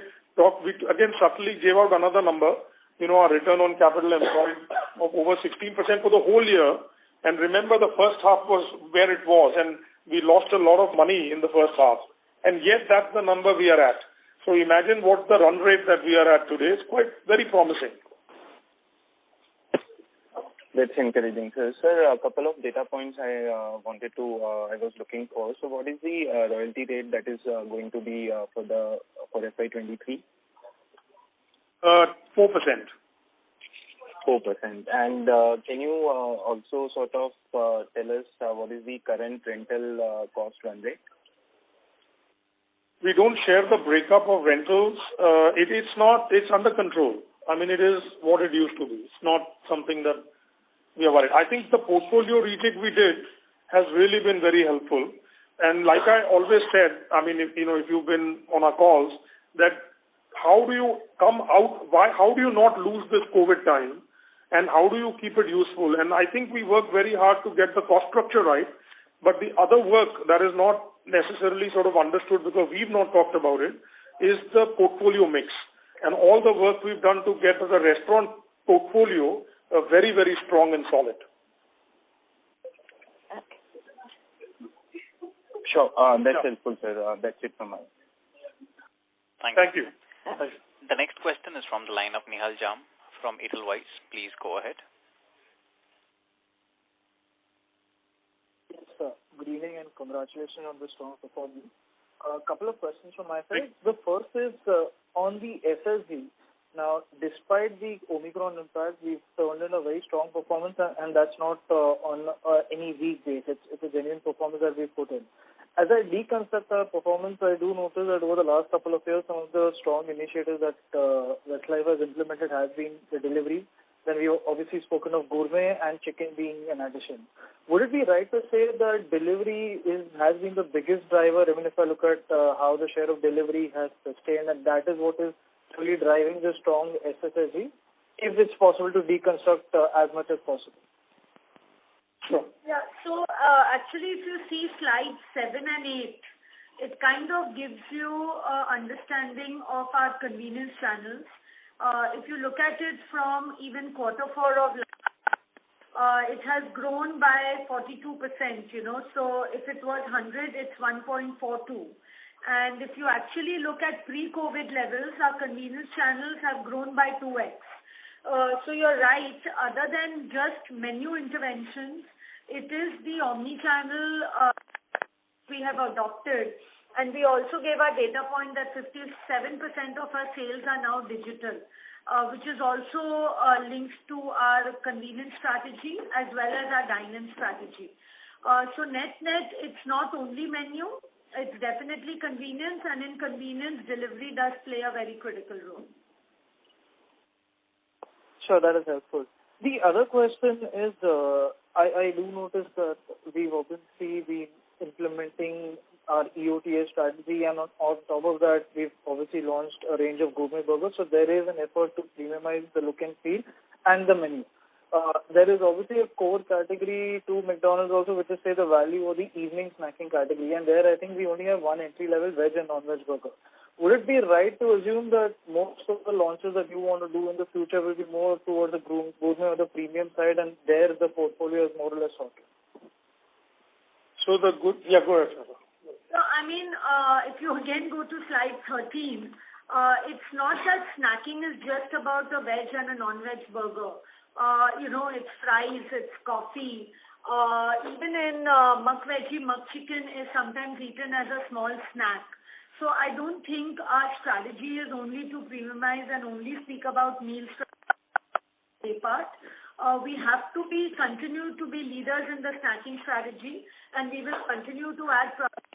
we again subtly gave out another number, our return on capital employed of over 16% for the whole year. And remember, the first half was where it was, and we lost a lot of money in the first half. And yet that's the number we are at. So imagine what the run rate that we are at today. It's quite very promising. That's encouraging, sir. Sir, a couple of data points I was looking for. So what is the royalty rate that is going to be for FY23? 4%. 4%. And can you also sort of tell us what is the current rental cost run rate? We don't share the breakup of rentals. It's under control. It is what it used to be. It's not something that we are worried. I think the portfolio rejig we did has really been very helpful. And like I always said, if you've been on our calls, that how do you come out, how do you not lose this COVID time, and how do you keep it useful? And I think we work very hard to get the cost structure right, but the other work that is not necessarily sort of understood because we've not talked about it is the portfolio mix. And all the work we've done to get the restaurant portfolio very, very strong and solid. Sure. That's helpful, sir. That's it from my end. Thank you. The next question is from the line of Nihal Jam from Edelweiss. Please go ahead. Yes, sir. Good evening and congratulations on the strong performance. A couple of questions from my side. The first is on the SSG. Now, despite the Omicron impact, we've turned in a very strong performance, and that's not on any weak base. It's a genuine performance that we've put in. As I deconstruct our performance, I do notice that over the last couple of years, some of the strong initiatives that Westlife has implemented has been the delivery, Then we've obviously spoken of gourmet and chicken being an addition. Would it be right to say that delivery has been the biggest driver, even if I look at how the share of delivery has sustained, and that is what is really driving the strong SSSG, if it's possible to deconstruct as much as possible? Sure. Yeah, so actually if you see slides 7 and 8, it kind of gives you understanding of our convenience channels. If you look at it from even Q4 of it has grown by 42%, so if it was 100, it's 1.42. And if you actually look at pre-COVID levels, our convenience channels have grown by 2x. So you're right, other than just menu interventions, it is the omni-channel we have adopted. And we also gave our data point that 57% of our sales are now digital, which is also linked to our convenience strategy as well as our dine-in strategy. So net-net, it's not only menu, it's definitely convenience, and in convenience, delivery does play a very critical role. Sure, that is helpful. The other question is, I do notice that we've obviously been implementing our EOTS strategy, and on top of that, we've obviously launched a range of gourmet burgers, so there is an effort to premiumize the look and feel and the menu. There is obviously a core category to McDonald's also, which is, say, the value or the evening snacking category, and there I think we only have one entry-level veg and non-veg burger. Would it be right to assume that most of the launches that you want to do in the future will be more towards the gourmet or the premium side, and there the portfolio is more or less sorted? So go ahead, Shweta. So, if you again go to slide 13, it's not that snacking is just about a veg and a non-veg burger. It's fries, it's coffee. Even in Muck Veggie, Muck Chicken is sometimes eaten as a small snack. So I don't think our strategy is only to premiumize and only speak about meals day part. We have to continue to be leaders in the snacking strategy, and we will continue to add products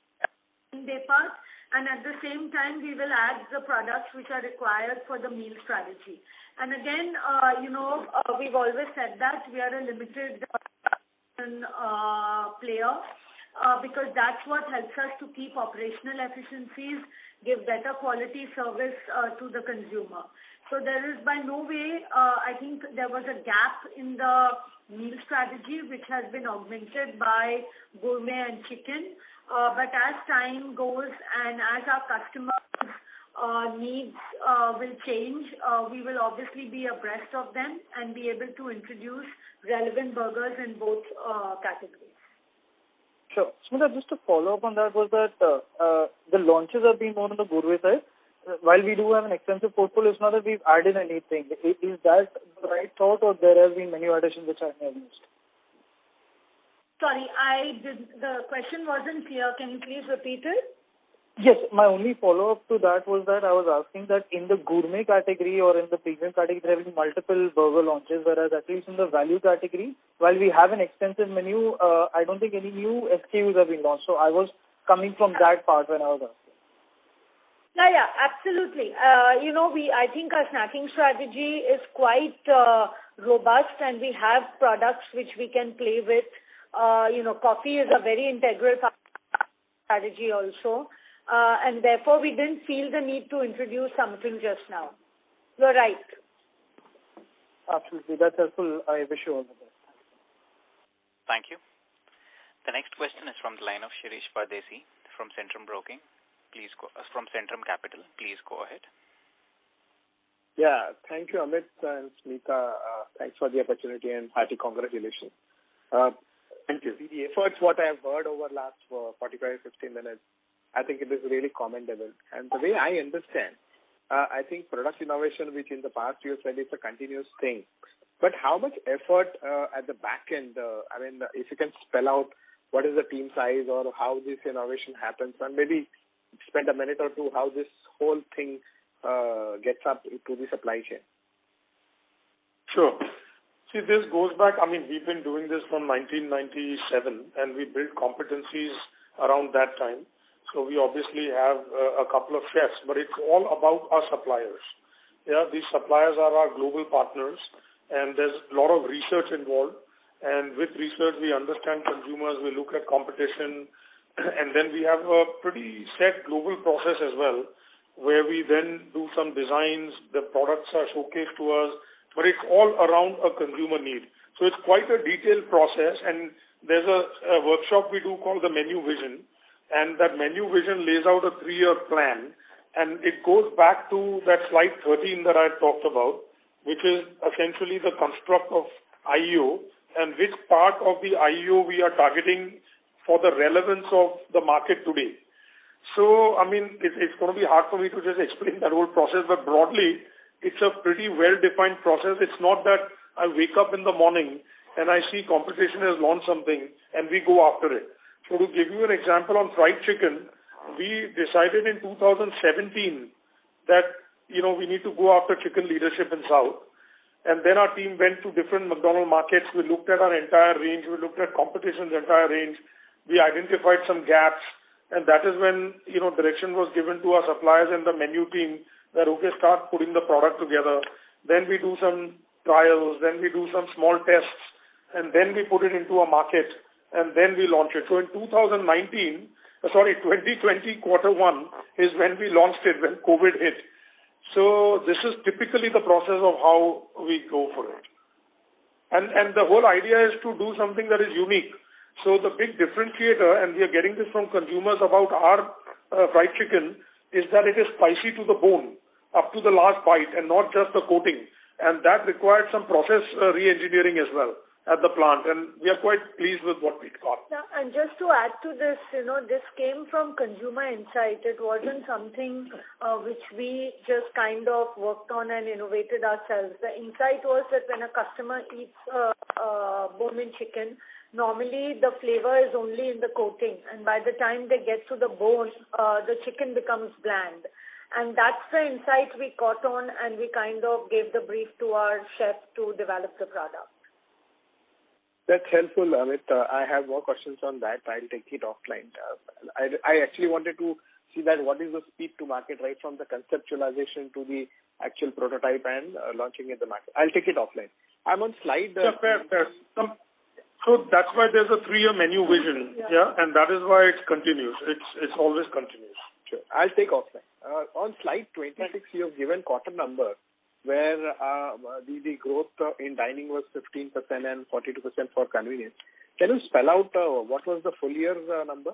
in day part, and at the same time we will add the products which are required for the meal strategy. And again, we've always said that we are a limited player because that's what helps us to keep operational efficiencies, give better quality service to the consumer. So there is by no way, I think there was a gap in the meal strategy which has been augmented by gourmet and chicken. But as time goes and as our customers' needs will change, we will obviously be abreast of them and be able to introduce relevant burgers in both categories. Sure. Smita, just to follow up on that was that the launches have been more on the gourmet side. While we do have an extensive portfolio, it's not that we've added anything. Is that the right thought, or there have been menu additions which I have missed? Sorry, the question wasn't clear. Can you please repeat it? Yes, my only follow-up to that was that I was asking that in the gourmet category or in the premium category, there have been multiple burger launches, whereas at least in the value category, while we have an extensive menu, I don't think any new SKUs have been launched. So I was coming from that part when I was asking. Yeah, absolutely. I think our snacking strategy is quite robust, and we have products which we can play with. Coffee is a very integral part of our strategy also. And therefore, we didn't feel the need to introduce something just now. You're right. Absolutely. That's helpful. I wish you all the best. Thank you. The next question is from the line of Shirish Pardesi from Centrum Broking. From Centrum Capital. Please go ahead. Yeah. Thank you, Amit and Smita. Thanks for the opportunity and hearty congratulations. Thank you. The efforts, what I have heard over last 45-50 minutes, I think it is really commendable. And the way I understand, I think product innovation, which in the past you said is a continuous thing. But how much effort at the back end, if you can spell out what is the team size or how this innovation happens, and maybe spend a minute or two how this whole thing gets up to the supply chain. Sure. See, this goes back, we've been doing this from 1997 and we built competencies around that time. So we obviously have a couple of chefs, but it's all about our suppliers. Yeah, these suppliers are our global partners, and there's a lot of research involved. And with research, we understand consumers, we look at competition, and then we have a pretty set global process as well, where we then do some designs, the products are showcased to us, but it's all around a consumer need. So it's quite a detailed process, and there's a workshop we do called the menu vision, and that menu vision lays out a 3-year plan, and it goes back to that slide 13 that I talked about, which is essentially the construct of IEO, and which part of the IEO we are targeting for the relevance of the market today. So, I mean, it's going to be hard for me to just explain that whole process, but broadly, it's a pretty well-defined process. It's not that I wake up in the morning and I see competition has launched something and we go after it. So to give you an example on fried chicken, we decided in 2017 that, we need to go after chicken leadership in South. And then our team went to different McDonald markets. We looked at our entire range. We looked at competition's entire range. We identified some gaps. And that is when, direction was given to our suppliers and the menu team that, okay, start putting the product together. Then we do some trials. Then we do some small tests. And then we put it into a market. And then we launch it. So in 2020, Q1 is when we launched it, when COVID hit. So this is typically the process of how we go for it. And the whole idea is to do something that is unique. So the big differentiator, and we are getting this from consumers about our fried chicken, is that it is spicy to the bone, up to the last bite, and not just the coating. And that required some process re-engineering as well at the plant, and we are quite pleased with what we got. Yeah, and just to add to this, this came from consumer insight. It wasn't something which we just kind of worked on and innovated ourselves. The insight was that when a customer eats bone-in chicken, normally the flavor is only in the coating, and by the time they get to the bone, the chicken becomes bland. And that's the insight we caught on, and we kind of gave the brief to our chef to develop the product. That's helpful, Amit. I have more questions on that. I'll take it offline. I actually wanted to see that what is the speed to market, right from the conceptualization to the actual prototype and launching in the market. I'll take it offline. I'm on slide... fair. So that's why there's a 3-year menu vision, and that is why it continues. It's always continuous. Sure. I'll take offline. On slide 26, you have given quarter number, where the growth in dining was 15% and 42% for convenience. Can you spell out what was the full year number?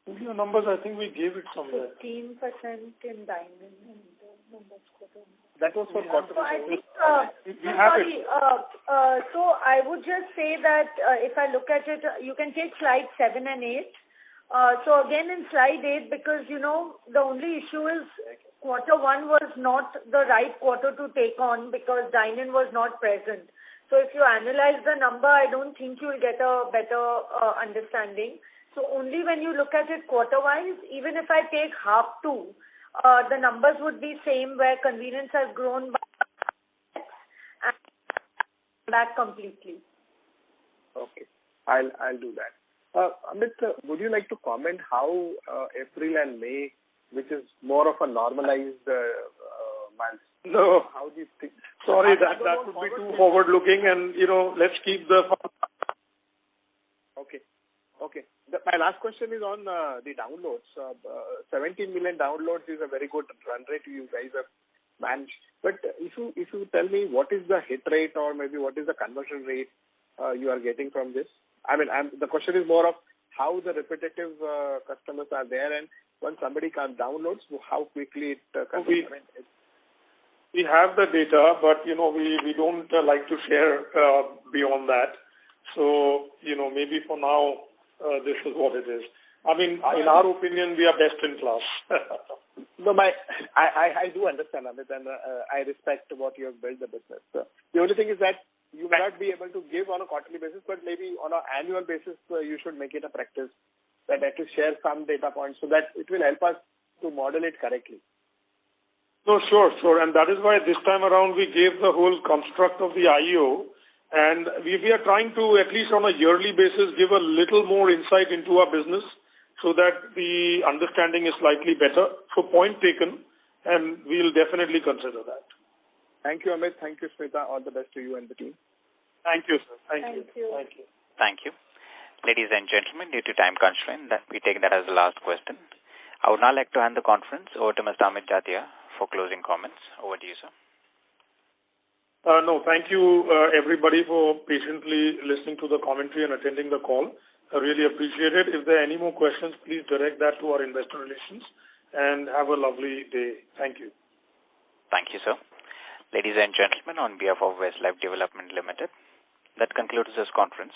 Full year numbers, I think we gave it somewhere. 15% in dining and numbers quarter. That was for quarter. So I think, so I would just say that if I look at it, you can take slide 7 and 8. So again in slide 8, because, the only issue is Q1 was not the right quarter to take on because dine-in was not present. So if you analyze the number, I don't think you'll get a better understanding. So only when you look at it quarter-wise, even if I take half 2, the numbers would be same, where convenience has grown and back completely. Okay, I'll do that. Amit, would you like to comment how April and May, which is more of a normalized month? No. How do you think? Sorry, that would be too forward-looking, and let's keep the. Okay. My last question is on the downloads. 17 million downloads is a very good run rate you guys have managed. But if you tell me what is the hit rate or maybe what is the conversion rate you are getting from this? I mean, the question is more of how the repetitive customers are there, and when somebody downloads, how quickly it comes. We have the data, but we don't like to share beyond that. So maybe for now this is what it is. I mean, in our opinion, we are best in class. No, I do understand, Amit, and I respect what you have built the business. The only thing is that you may not be able to give on a quarterly basis, but maybe on an annual basis, you should make it a practice that at least share some data points so that it will help us to model it correctly. No, sure. And that is why this time around we gave the whole construct of the IEO, and we are trying to, at least on a yearly basis, give a little more insight into our business so that the understanding is slightly better. So point taken, and we'll definitely consider that. Thank you, Amit. Thank you, Smita. All the best to you and the team. Thank you, sir. Thank you. Thank you. Ladies and gentlemen, due to time constraint, we take that as the last question. I would now like to hand the conference over to Mr. Amit Jatia for closing comments. Over to you, sir. No, thank you, everybody, for patiently listening to the commentary and attending the call. I really appreciate it. If there are any more questions, please direct that to our investor relations, and have a lovely day. Thank you. Thank you, sir. Ladies and gentlemen, on behalf of Westlife Development Limited, that concludes this conference.